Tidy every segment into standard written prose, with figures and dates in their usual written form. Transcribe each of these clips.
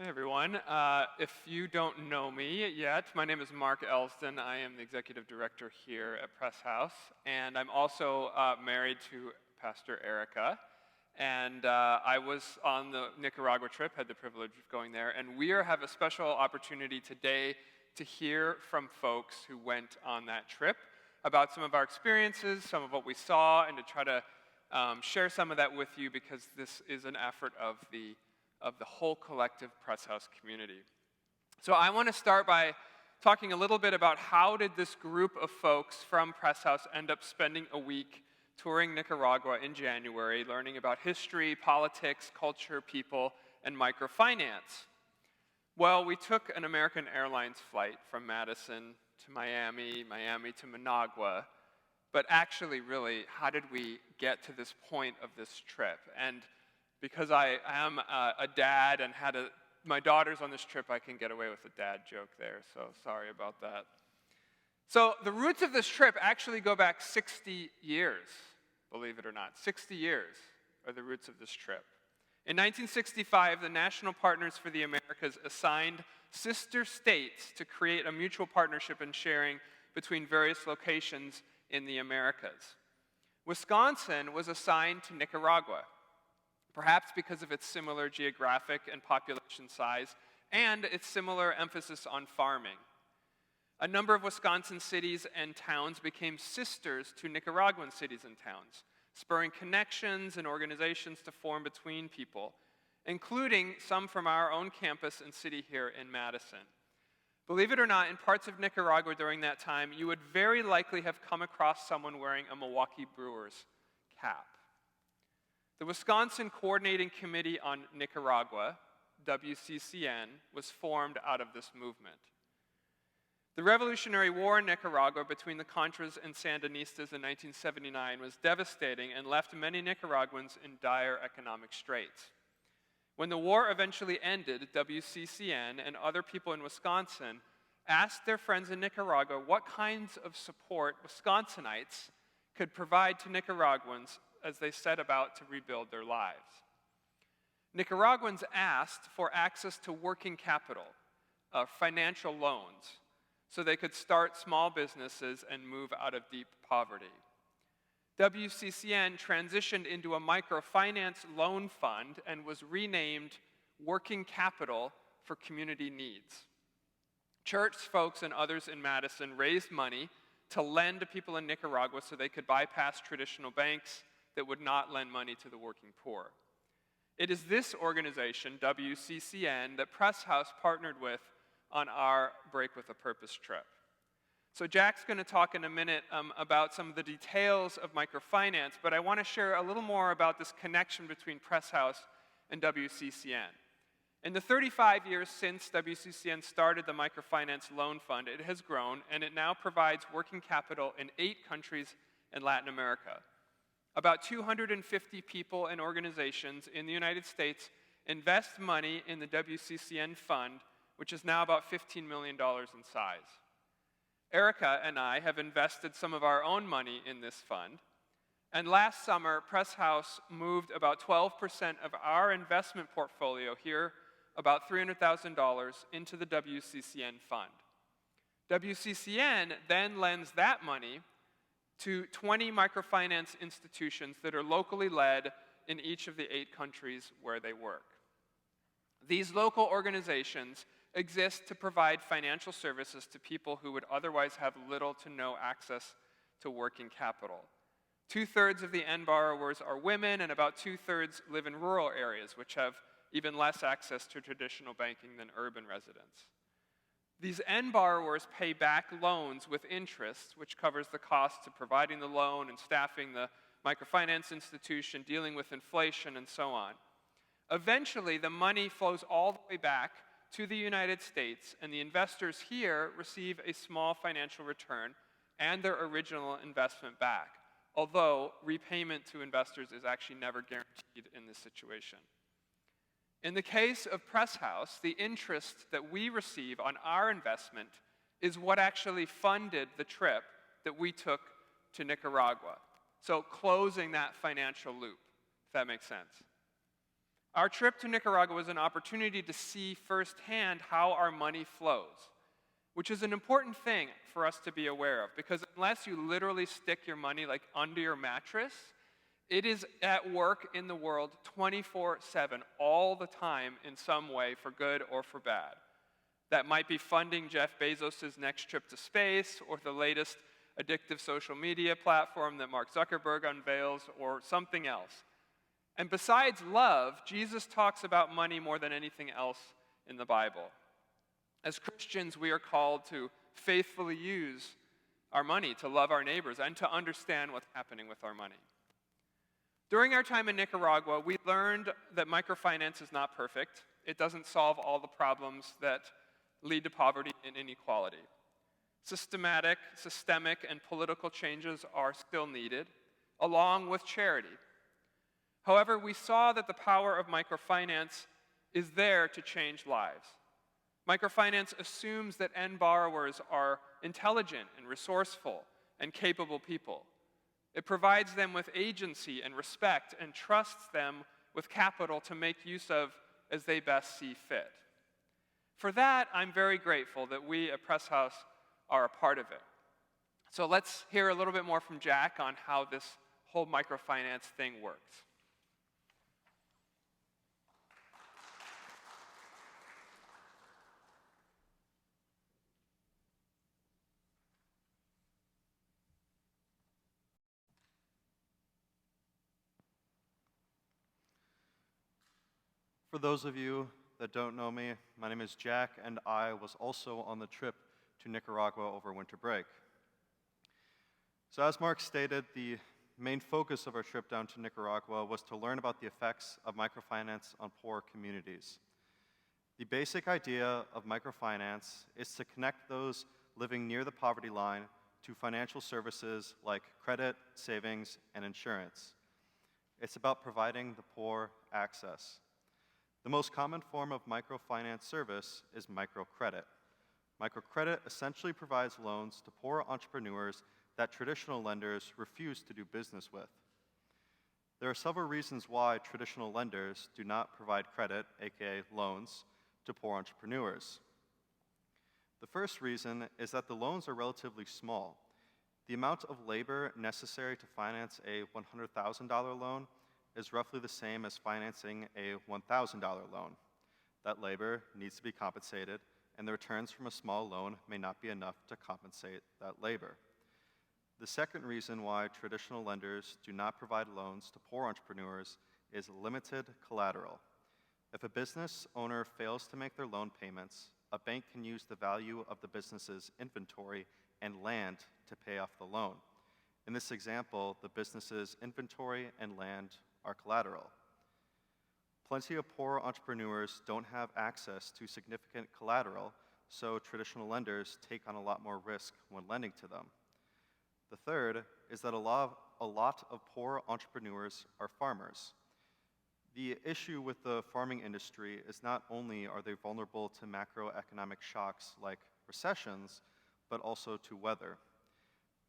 Hey everyone. If you don't know me yet, my name is Mark Elsdon. I am the executive director here at Press House, and I'm also married to Pastor Erica. And I was on the Nicaragua trip, had the privilege of going there, and we have a special opportunity today to hear from folks who went on that trip about some of our experiences, some of what we saw, and to try to share some of that with you because this is an effort of the whole collective Press House community. So I want to start by talking a little bit about how did this group of folks from Press House end up spending a week touring Nicaragua in January, learning about history, politics, culture, people, and microfinance. Well, we took an American Airlines flight from Madison to Miami, Miami to Managua, but actually, really, how did we get to this point of this trip? And because I am a dad and my daughter's on this trip, I can get away with a dad joke there, so sorry about that. So the roots of this trip actually go back 60 years, believe it or not. 60 years are the roots of this trip. In 1965, the National Partners for the Americas assigned sister states to create a mutual partnership and sharing between various locations in the Americas. Wisconsin was assigned to Nicaragua, perhaps because of its similar geographic and population size and its similar emphasis on farming. A number of Wisconsin cities and towns became sisters to Nicaraguan cities and towns, spurring connections and organizations to form between people, including some from our own campus and city here in Madison. Believe it or not, in parts of Nicaragua during that time, you would very likely have come across someone wearing a Milwaukee Brewers cap. The Wisconsin Coordinating Committee on Nicaragua, WCCN, was formed out of this movement. The Revolutionary War in Nicaragua between the Contras and Sandinistas in 1979 was devastating and left many Nicaraguans in dire economic straits. When the war eventually ended, WCCN and other people in Wisconsin asked their friends in Nicaragua what kinds of support Wisconsinites could provide to Nicaraguans as they set about to rebuild their lives. Nicaraguans asked for access to working capital, financial loans, so they could start small businesses and move out of deep poverty. WCCN transitioned into a microfinance loan fund and was renamed Working Capital for Community Needs. Church folks and others in Madison raised money to lend to people in Nicaragua so they could bypass traditional banks that would not lend money to the working poor. It is this organization, WCCN, that Press House partnered with on our Break with a Purpose trip. So Jack's going to talk in a minute about some of the details of microfinance, but I want to share a little more about this connection between Press House and WCCN. In the 35 years since WCCN started the Microfinance Loan Fund, it has grown, and it now provides working capital in 8 countries in Latin America. About 250 people and organizations in the United States invest money in the WCCN fund, which is now about $15 million in size. Erica and I have invested some of our own money in this fund, and last summer, Press House moved about 12% of our investment portfolio here, about $300,000, into the WCCN fund. WCCN then lends that money to 20 microfinance institutions that are locally led in each of the 8 countries where they work. These local organizations exist to provide financial services to people who would otherwise have little to no access to working capital. 2/3 of the end borrowers are women, and about 2/3 live in rural areas, which have even less access to traditional banking than urban residents. These end borrowers pay back loans with interest, which covers the costs of providing the loan and staffing the microfinance institution, dealing with inflation, and so on. Eventually, the money flows all the way back to the United States, and the investors here receive a small financial return and their original investment back, although repayment to investors is actually never guaranteed in this situation. In the case of Press House, the interest that we receive on our investment is what actually funded the trip that we took to Nicaragua. So closing that financial loop, if that makes sense. Our trip to Nicaragua was an opportunity to see firsthand how our money flows, which is an important thing for us to be aware of, because unless you literally stick your money like under your mattress, it is at work in the world 24/7, all the time in some way, for good or for bad. That might be funding Jeff Bezos' next trip to space, or the latest addictive social media platform that Mark Zuckerberg unveils, or something else. And besides love, Jesus talks about money more than anything else in the Bible. As Christians, we are called to faithfully use our money, to love our neighbors, and to understand what's happening with our money. During our time in Nicaragua, we learned that microfinance is not perfect. It doesn't solve all the problems that lead to poverty and inequality. Systemic, and political changes are still needed, along with charity. However, we saw that the power of microfinance is there to change lives. Microfinance assumes that end borrowers are intelligent and resourceful and capable people. It provides them with agency and respect and trusts them with capital to make use of as they best see fit. For that, I'm very grateful that we at Press House are a part of it. So let's hear a little bit more from Jack on how this whole microfinance thing works. For those of you that don't know me, my name is Jack, and I was also on the trip to Nicaragua over winter break. So as Mark stated, the main focus of our trip down to Nicaragua was to learn about the effects of microfinance on poor communities. The basic idea of microfinance is to connect those living near the poverty line to financial services like credit, savings, and insurance. It's about providing the poor access. The most common form of microfinance service is microcredit. Microcredit essentially provides loans to poor entrepreneurs that traditional lenders refuse to do business with. There are several reasons why traditional lenders do not provide credit, aka loans, to poor entrepreneurs. The first reason is that the loans are relatively small. The amount of labor necessary to finance a $100,000 loan is roughly the same as financing a $1,000 loan. That labor needs to be compensated, and the returns from a small loan may not be enough to compensate that labor. The second reason why traditional lenders do not provide loans to poor entrepreneurs is limited collateral. If a business owner fails to make their loan payments, a bank can use the value of the business's inventory and land to pay off the loan. In this example, the business's inventory and land are collateral. Plenty of poor entrepreneurs don't have access to significant collateral, so traditional lenders take on a lot more risk when lending to them. The third is that a lot of poor entrepreneurs are farmers. The issue with the farming industry is not only are they vulnerable to macroeconomic shocks like recessions, but also to weather.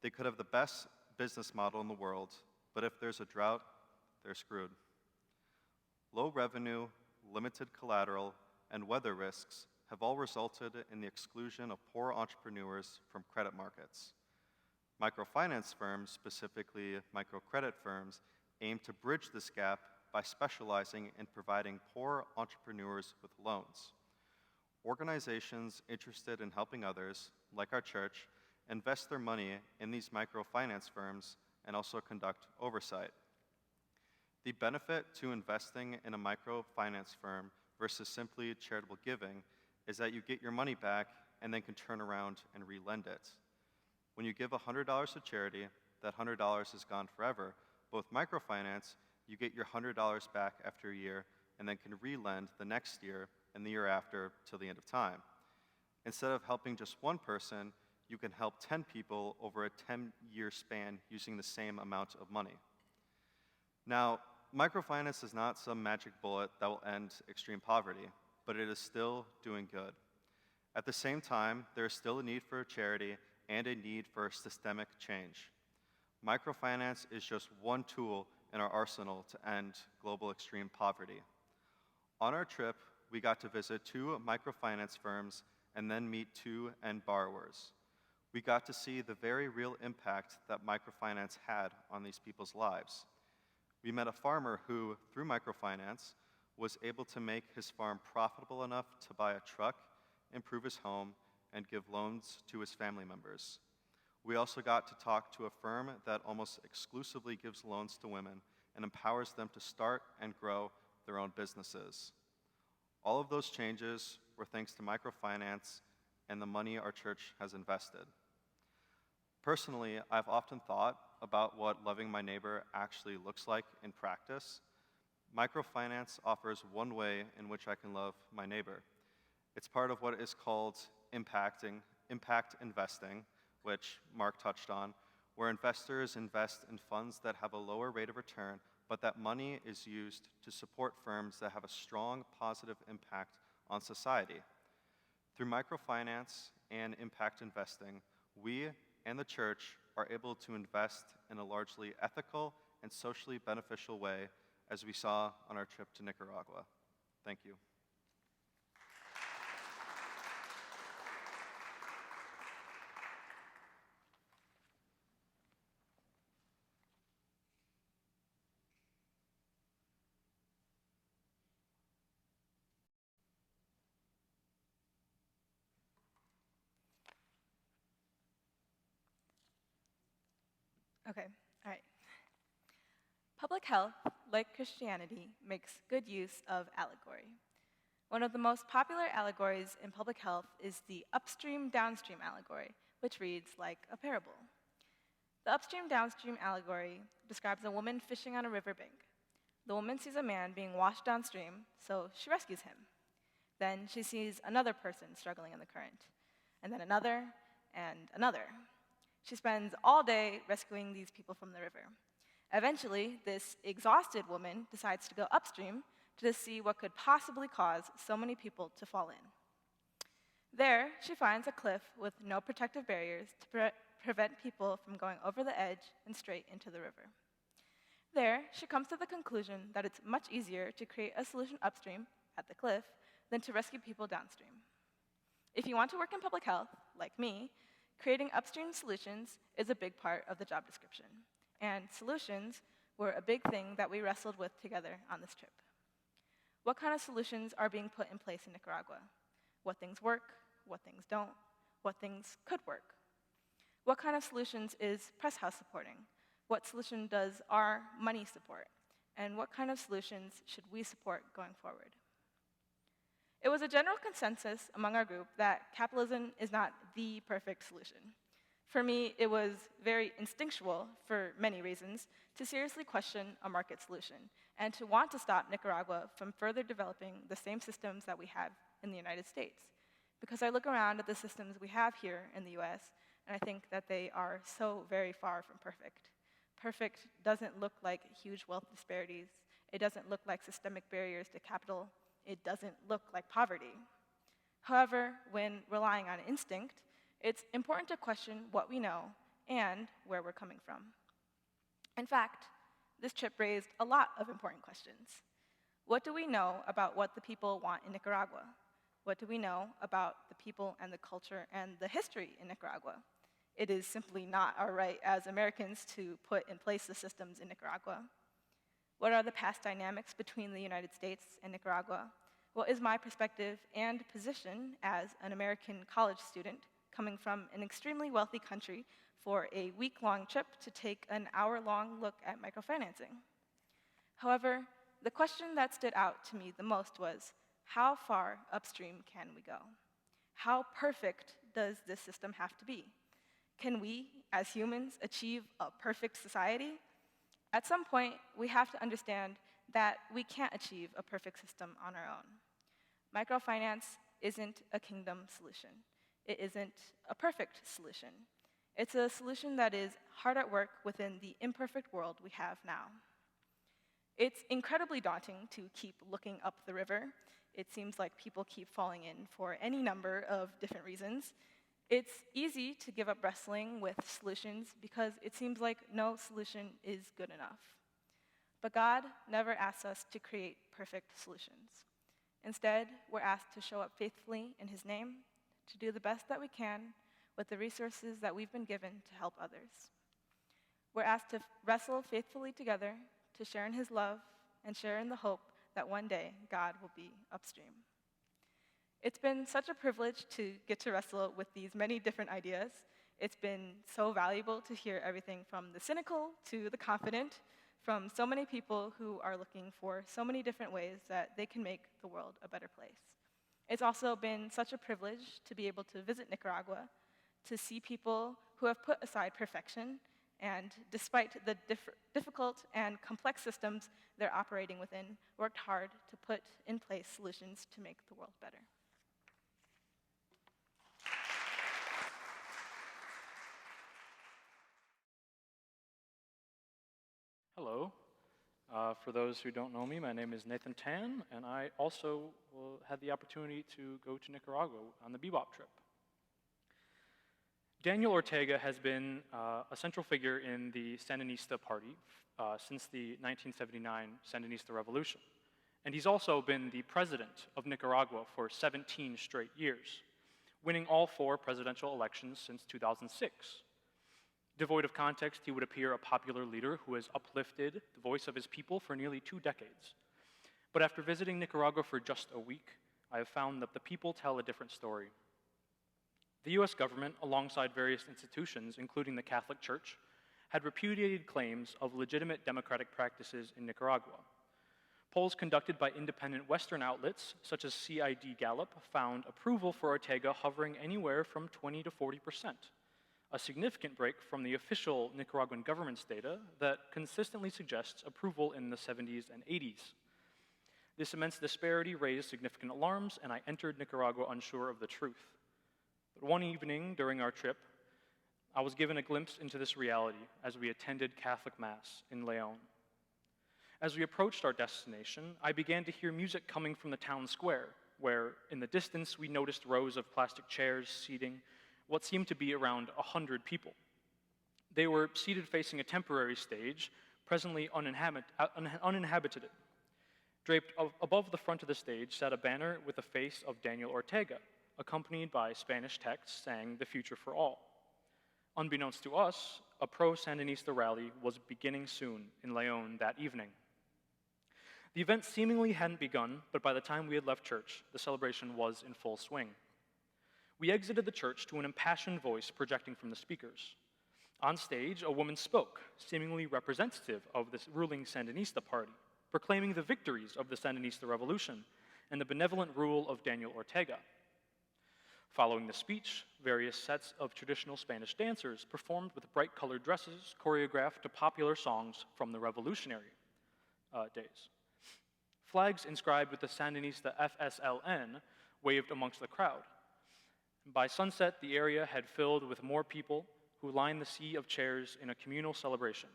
They could have the best business model in the world, but if there's a drought, they're screwed. Low revenue, limited collateral, and weather risks have all resulted in the exclusion of poor entrepreneurs from credit markets. Microfinance firms, specifically microcredit firms, aim to bridge this gap by specializing in providing poor entrepreneurs with loans. Organizations interested in helping others, like our church, invest their money in these microfinance firms and also conduct oversight. The benefit to investing in a microfinance firm versus simply charitable giving is that you get your money back and then can turn around and re-lend it. When you give $100 to charity, that $100 is gone forever. But with microfinance, you get your $100 back after a year and then can re-lend the next year and the year after till the end of time. Instead of helping just one person, you can help 10 people over a 10-year span using the same amount of money. Now, microfinance is not some magic bullet that will end extreme poverty, but it is still doing good. At the same time, there is still a need for charity and a need for systemic change. Microfinance is just one tool in our arsenal to end global extreme poverty. On our trip, we got to visit 2 microfinance firms and then meet 2 end borrowers. We got to see the very real impact that microfinance had on these people's lives. We met a farmer who, through microfinance, was able to make his farm profitable enough to buy a truck, improve his home, and give loans to his family members. We also got to talk to a firm that almost exclusively gives loans to women and empowers them to start and grow their own businesses. All of those changes were thanks to microfinance and the money our church has invested. Personally, I've often thought about what loving my neighbor actually looks like in practice. Microfinance offers one way in which I can love my neighbor. It's part of what is called impact investing, which Mark touched on, where investors invest in funds that have a lower rate of return, but that money is used to support firms that have a strong positive impact on society. Through microfinance and impact investing, we and the church are able to invest in a largely ethical and socially beneficial way, as we saw on our trip to Nicaragua. Thank you. Okay, all right. Public health, like Christianity, makes good use of allegory. One of the most popular allegories in public health is the upstream-downstream allegory, which reads like a parable. The upstream-downstream allegory describes a woman fishing on a riverbank. The woman sees a man being washed downstream, so she rescues him. Then she sees another person struggling in the current, and then another, and another. She spends all day rescuing these people from the river. Eventually, this exhausted woman decides to go upstream to see what could possibly cause so many people to fall in. There, she finds a cliff with no protective barriers to prevent people from going over the edge and straight into the river. There, she comes to the conclusion that it's much easier to create a solution upstream, at the cliff, than to rescue people downstream. If you want to work in public health, like me, creating upstream solutions is a big part of the job description. And solutions were a big thing that we wrestled with together on this trip. What kind of solutions are being put in place in Nicaragua? What things work, what things don't, what things could work? What kind of solutions is Press House supporting? What solution does our money support? And what kind of solutions should we support going forward? It was a general consensus among our group that capitalism is not the perfect solution. For me, it was very instinctual, for many reasons, to seriously question a market solution and to want to stop Nicaragua from further developing the same systems that we have in the United States. Because I look around at the systems we have here in the US, and I think that they are so very far from perfect. Perfect doesn't look like huge wealth disparities. It doesn't look like systemic barriers to capital. It doesn't look like poverty. However, when relying on instinct, it's important to question what we know and where we're coming from. In fact, this trip raised a lot of important questions. What do we know about what the people want in Nicaragua? What do we know about the people and the culture and the history in Nicaragua? It is simply not our right as Americans to put in place the systems in Nicaragua. What are the past dynamics between the United States and Nicaragua? What is my perspective and position as an American college student coming from an extremely wealthy country for a week-long trip to take an hour-long look at microfinancing? However, the question that stood out to me the most was, how far upstream can we go? How perfect does this system have to be? Can we, as humans, achieve a perfect society? At some point, we have to understand that we can't achieve a perfect system on our own. Microfinance isn't a kingdom solution. It isn't a perfect solution. It's a solution that is hard at work within the imperfect world we have now. It's incredibly daunting to keep looking up the river. It seems like people keep falling in for any number of different reasons. It's easy to give up wrestling with solutions because it seems like no solution is good enough. But God never asks us to create perfect solutions. Instead, we're asked to show up faithfully in his name, to do the best that we can with the resources that we've been given to help others. We're asked to wrestle faithfully together, to share in his love, and share in the hope that one day God will be upstream. It's been such a privilege to get to wrestle with these many different ideas. It's been so valuable to hear everything from the cynical to the confident, from so many people who are looking for so many different ways that they can make the world a better place. It's also been such a privilege to be able to visit Nicaragua, to see people who have put aside perfection, and despite the difficult and complex systems they're operating within, worked hard to put in place solutions to make the world better. Hello. For those who don't know me, my name is Nathan Tan, and I also had the opportunity to go to Nicaragua on the BWAP trip. Daniel Ortega has been a central figure in the Sandinista party since the 1979 Sandinista Revolution. And he's also been the president of Nicaragua for 17 straight years, winning all 4 presidential elections since 2006. Devoid of context, he would appear a popular leader who has uplifted the voice of his people for nearly 2 decades. But after visiting Nicaragua for just a week, I have found that the people tell a different story. The US government, alongside various institutions, including the Catholic Church, had repudiated claims of legitimate democratic practices in Nicaragua. Polls conducted by independent Western outlets, such as CID Gallup, found approval for Ortega hovering anywhere from 20 to 40%. A significant break from the official Nicaraguan government's data that consistently suggests approval in the 70s and 80s. This immense disparity raised significant alarms, and I entered Nicaragua unsure of the truth. But one evening during our trip, I was given a glimpse into this reality as we attended Catholic Mass in León. As we approached our destination, I began to hear music coming from the town square, where in the distance we noticed rows of plastic chairs seating what seemed to be around 100 people. They were seated facing a temporary stage, presently uninhabited. Draped above the front of the stage sat a banner with the face of Daniel Ortega, accompanied by Spanish text saying "The future for all." Unbeknownst to us, a pro-Sandinista rally was beginning soon in León that evening. The event seemingly hadn't begun, but by the time we had left church, the celebration was in full swing. We exited the church to an impassioned voice projecting from the speakers. On stage, a woman spoke, seemingly representative of the ruling Sandinista party, proclaiming the victories of the Sandinista Revolution and the benevolent rule of Daniel Ortega. Following the speech, various sets of traditional Spanish dancers performed with bright-colored dresses choreographed to popular songs from the revolutionary days. Flags inscribed with the Sandinista FSLN waved amongst the crowd. By sunset, the area had filled with more people who lined the sea of chairs in a communal celebration.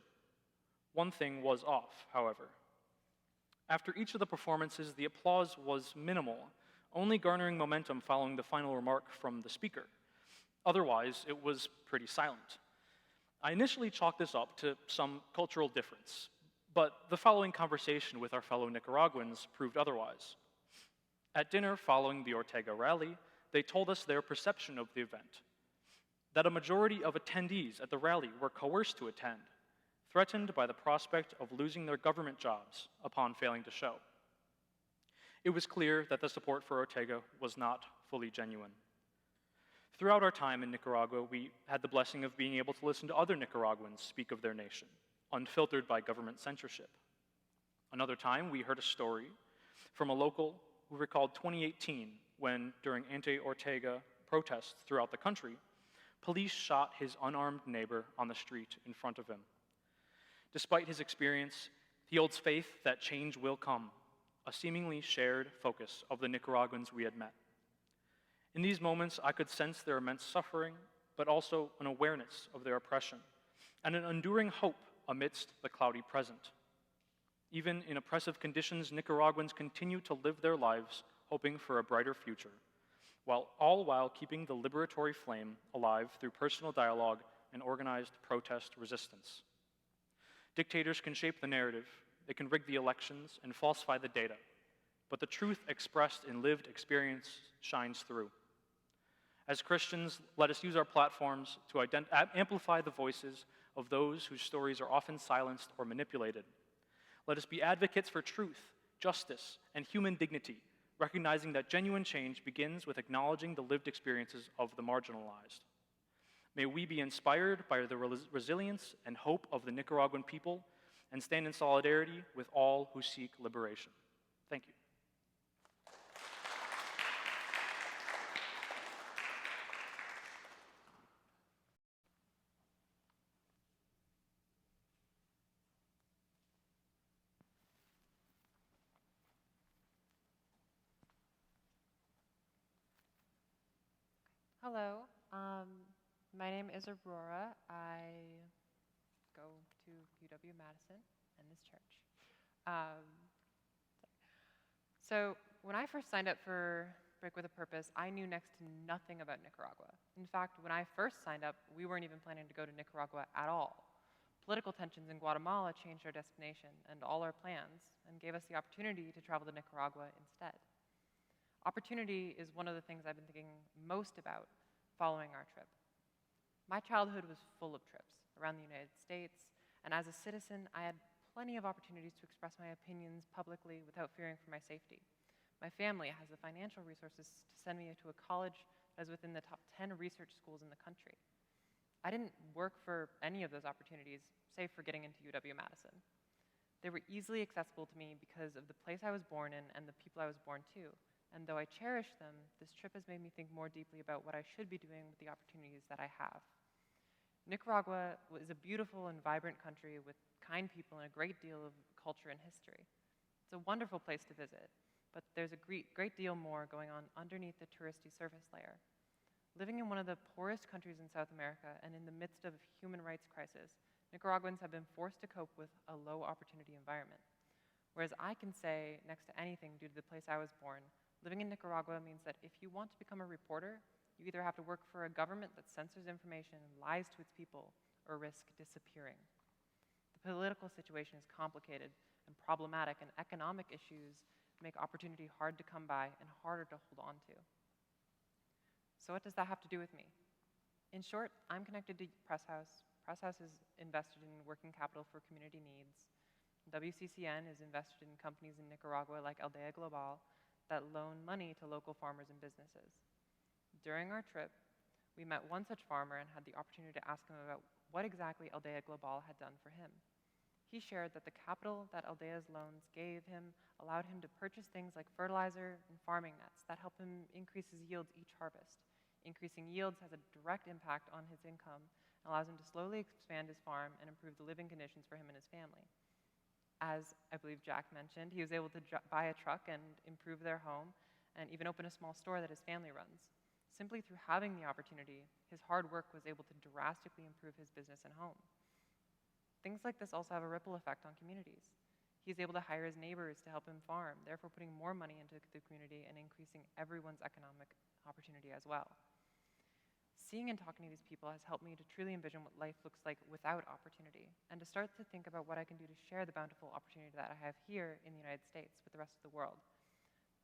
One thing was off, however. After each of the performances, the applause was minimal, only garnering momentum following the final remark from the speaker. Otherwise, it was pretty silent. I initially chalked this up to some cultural difference, but the following conversation with our fellow Nicaraguans proved otherwise. At dinner following the Ortega rally, they told us their perception of the event, that a majority of attendees at the rally were coerced to attend, threatened by the prospect of losing their government jobs upon failing to show. It was clear that the support for Ortega was not fully genuine. Throughout our time in Nicaragua, we had the blessing of being able to listen to other Nicaraguans speak of their nation, unfiltered by government censorship. Another time, we heard a story from a local who recalled 2018, when, during anti-Ortega protests throughout the country, police shot his unarmed neighbor on the street in front of him. Despite his experience, he holds faith that change will come, a seemingly shared focus of the Nicaraguans we had met. In these moments, I could sense their immense suffering, but also an awareness of their oppression, and an enduring hope amidst the cloudy present. Even in oppressive conditions, Nicaraguans continue to live their lives hoping for a brighter future, while keeping the liberatory flame alive through personal dialogue and organized protest resistance. Dictators can shape the narrative, they can rig the elections and falsify the data, but the truth expressed in lived experience shines through. As Christians, let us use our platforms to amplify the voices of those whose stories are often silenced or manipulated. Let us be advocates for truth, justice, and human dignity, recognizing that genuine change begins with acknowledging the lived experiences of the marginalized. May we be inspired by the resilience and hope of the Nicaraguan people and stand in solidarity with all who seek liberation. Thank you. Hello, my name is Aurora. I go to BWAP and this church. So when I first signed up for Break with a Purpose, I knew next to nothing about Nicaragua. In fact, when I first signed up, we weren't even planning to go to Nicaragua at all. Political tensions in Guatemala changed our destination and all our plans and gave us the opportunity to travel to Nicaragua instead. Opportunity is one of the things I've been thinking most about following our trip. My childhood was full of trips around the United States, and as a citizen, I had plenty of opportunities to express my opinions publicly without fearing for my safety. My family has the financial resources to send me to a college that is within the top 10 research schools in the country. I didn't work for any of those opportunities, save for getting into UW-Madison. They were easily accessible to me because of the place I was born in and the people I was born to. And though I cherish them, this trip has made me think more deeply about what I should be doing with the opportunities that I have. Nicaragua is a beautiful and vibrant country with kind people and a great deal of culture and history. It's a wonderful place to visit, but there's a great deal more going on underneath the touristy surface layer. Living in one of the poorest countries in South America and in the midst of a human rights crisis, Nicaraguans have been forced to cope with a low opportunity environment. Whereas I can say next to anything due to the place I was born, living in Nicaragua means that if you want to become a reporter, you either have to work for a government that censors information and lies to its people, or risk disappearing. The political situation is complicated and problematic, and economic issues make opportunity hard to come by and harder to hold on to. So what does that have to do with me? In short, I'm connected to Press House. Press House is invested in working capital for community needs. WCCN is invested in companies in Nicaragua like Aldea Global that loan money to local farmers and businesses. During our trip, we met one such farmer and had the opportunity to ask him about what exactly Aldea Global had done for him. He shared that the capital that Aldea's loans gave him allowed him to purchase things like fertilizer and farming nets that help him increase his yields each harvest. Increasing yields has a direct impact on his income and allows him to slowly expand his farm and improve the living conditions for him and his family. As I believe Jack mentioned, he was able to buy a truck and improve their home and even open a small store that his family runs. Simply through having the opportunity, his hard work was able to drastically improve his business and home. Things like this also have a ripple effect on communities. He's able to hire his neighbors to help him farm, therefore putting more money into the community and increasing everyone's economic opportunity as well. Seeing and talking to these people has helped me to truly envision what life looks like without opportunity, and to start to think about what I can do to share the bountiful opportunity that I have here in the United States with the rest of the world.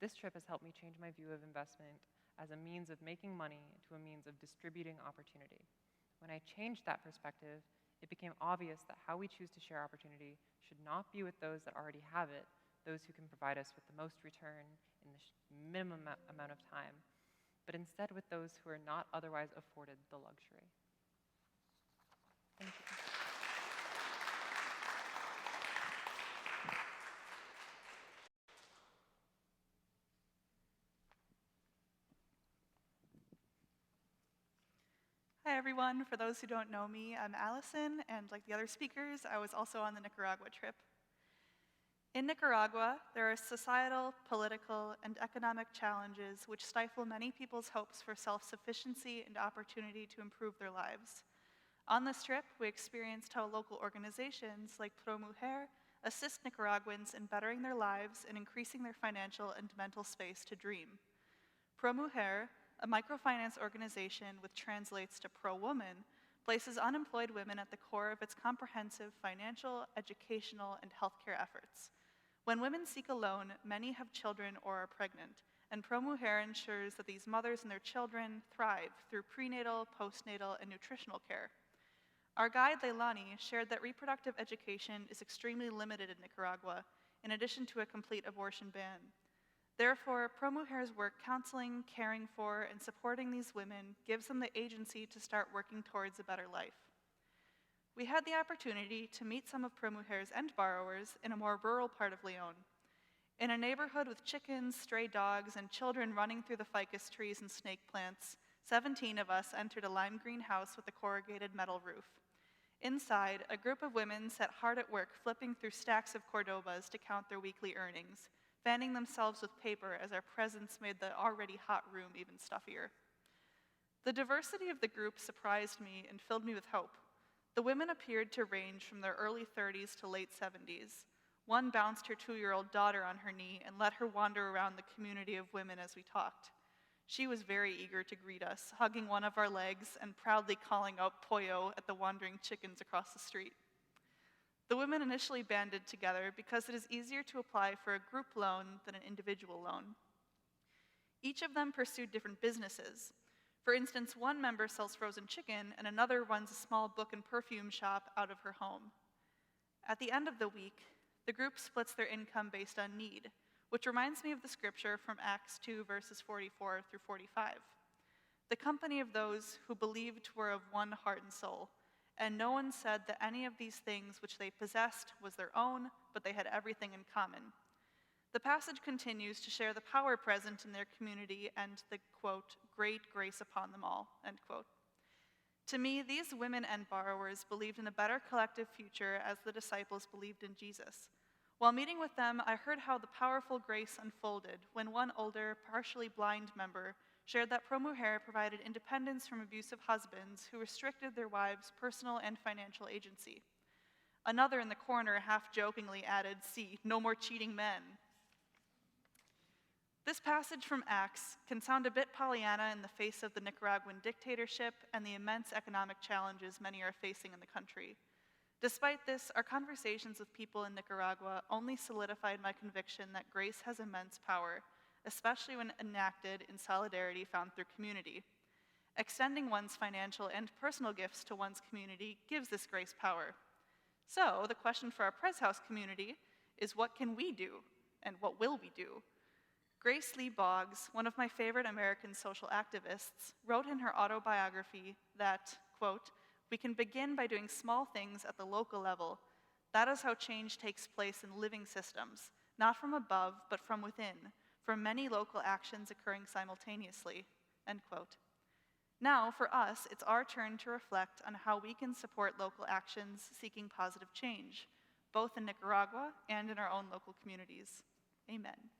This trip has helped me change my view of investment as a means of making money to a means of distributing opportunity. When I changed that perspective, it became obvious that how we choose to share opportunity should not be with those that already have it, those who can provide us with the most return in the minimum amount of time, but instead with those who are not otherwise afforded the luxury. Thank you. Hi everyone, for those who don't know me, I'm Allison, and like the other speakers, I was also on the Nicaragua trip. In Nicaragua, there are societal, political, and economic challenges which stifle many people's hopes for self-sufficiency and opportunity to improve their lives. On this trip, we experienced how local organizations like Pro Mujer assist Nicaraguans in bettering their lives and increasing their financial and mental space to dream. Pro Mujer, a microfinance organization which translates to pro-woman, places unemployed women at the core of its comprehensive financial, educational, and healthcare efforts. When women seek a loan, many have children or are pregnant, and ProMujer ensures that these mothers and their children thrive through prenatal, postnatal, and nutritional care. Our guide, Leilani, shared that reproductive education is extremely limited in Nicaragua, in addition to a complete abortion ban. Therefore, ProMujer's work counseling, caring for, and supporting these women gives them the agency to start working towards a better life. We had the opportunity to meet some of ProMujer's end borrowers in a more rural part of Leon. In a neighborhood with chickens, stray dogs, and children running through the ficus trees and snake plants, 17 of us entered a lime green house with a corrugated metal roof. Inside, a group of women sat hard at work flipping through stacks of Cordobas to count their weekly earnings, fanning themselves with paper as our presence made the already hot room even stuffier. The diversity of the group surprised me and filled me with hope. The women appeared to range from their early 30s to late 70s. One bounced her 2-year-old daughter on her knee and let her wander around the community of women as we talked. She was very eager to greet us, hugging one of our legs and proudly calling out pollo at the wandering chickens across the street. The women initially banded together because it is easier to apply for a group loan than an individual loan. Each of them pursued different businesses. For instance, one member sells frozen chicken and another runs a small book and perfume shop out of her home. At the end of the week, the group splits their income based on need, which reminds me of the scripture from Acts 2, verses 44 through 45. The company of those who believed were of one heart and soul, and no one said that any of these things which they possessed was their own, but they had everything in common. The passage continues to share the power present in their community and the, quote, great grace upon them all, end quote. To me, these women and borrowers believed in a better collective future as the disciples believed in Jesus. While meeting with them, I heard how the powerful grace unfolded when one older, partially blind member shared that ProMujer provided independence from abusive husbands who restricted their wives' personal and financial agency. Another in the corner half-jokingly added, "See, no more cheating men." This passage from Acts can sound a bit Pollyanna in the face of the Nicaraguan dictatorship and the immense economic challenges many are facing in the country. Despite this, our conversations with people in Nicaragua only solidified my conviction that grace has immense power, especially when enacted in solidarity found through community. Extending one's financial and personal gifts to one's community gives this grace power. So, the question for our Press House community is, what can we do, and what will we do? Grace Lee Boggs, one of my favorite American social activists, wrote in her autobiography that, quote, "We can begin by doing small things at the local level. That is how change takes place in living systems, not from above, but from within, from many local actions occurring simultaneously," end quote. Now, for us, it's our turn to reflect on how we can support local actions seeking positive change, both in Nicaragua and in our own local communities. Amen.